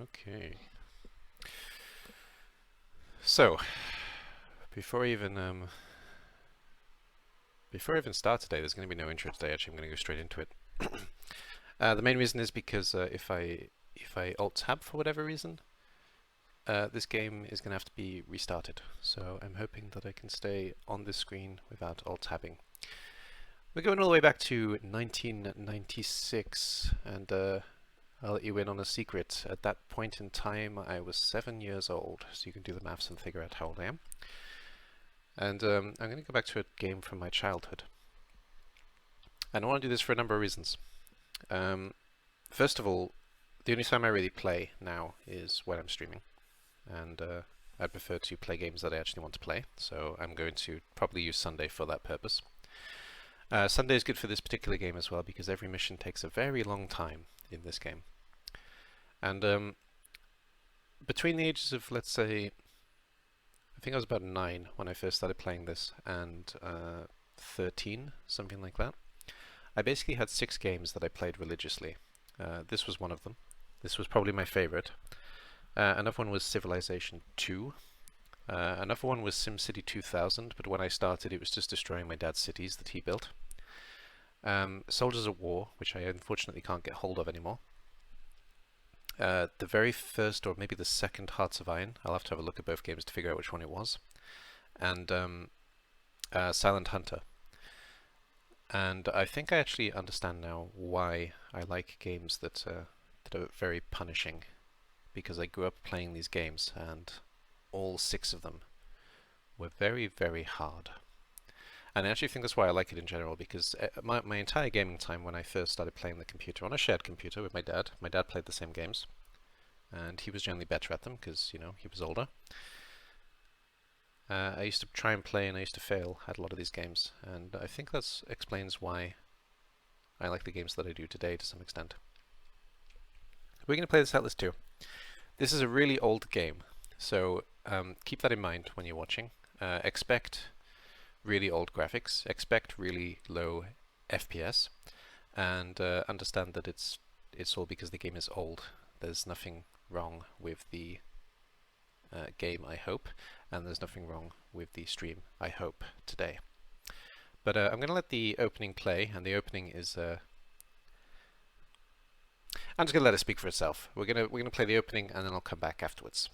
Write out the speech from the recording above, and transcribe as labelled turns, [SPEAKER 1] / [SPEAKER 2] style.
[SPEAKER 1] Okay. So, before I even start today, there's going to be no intro today. Actually, I'm going to go straight into it. The main reason is because if I Alt Tab for whatever reason, this game is going to have to be restarted. So I'm hoping that I can stay on this screen without Alt Tabbing. We're going all the way back to 1996, and I'll let you in on a secret. At that point in time, I was 7 years old, so you can do the maths and figure out how old I am. And I'm going to go back to a game from my childhood. And I want to do this for a number of reasons. First of all, the only time I really play now is when I'm streaming. And I prefer to play games that I actually want to play, so I'm going to probably use Sunday for that purpose. Sunday is good for this particular game as well, because every mission takes a very long time in this game. And between the ages of, let's say, I think I was about 9 when I first started playing this, and 13, something like that, I basically had 6 games that I played religiously. This was one of them. This was probably my favorite. Another one was Civilization 2. Another one was SimCity 2000, but when I started it was just destroying my dad's cities that he built. Soldiers of War, which I unfortunately can't get hold of anymore. The very first, or maybe the second, Hearts of Iron. I'll have to have a look at both games to figure out which one it was. And Silent Hunter. And I think I actually understand now why I like games that are very punishing, because I grew up playing these games and all 6 of them were very, very hard. And I actually think that's why I like it in general, because my entire gaming time, when I first started playing the computer, on a shared computer with my dad played the same games, and he was generally better at them because, you know, he was older. I used to try and play, and I used to fail at a lot of these games, and I think that explains why I like the games that I do today to some extent. We're going to play this Atlas 2. This is a really old game, so keep that in mind when you're watching. Expect really old graphics, expect really low FPS, and understand that it's all because the game is old. There's nothing wrong with the game, I hope, and there's nothing wrong with the stream, I hope, today. But I'm going to let the opening play, and the opening is I'm just going to let it speak for itself. We're going to play the opening, and then I'll come back afterwards.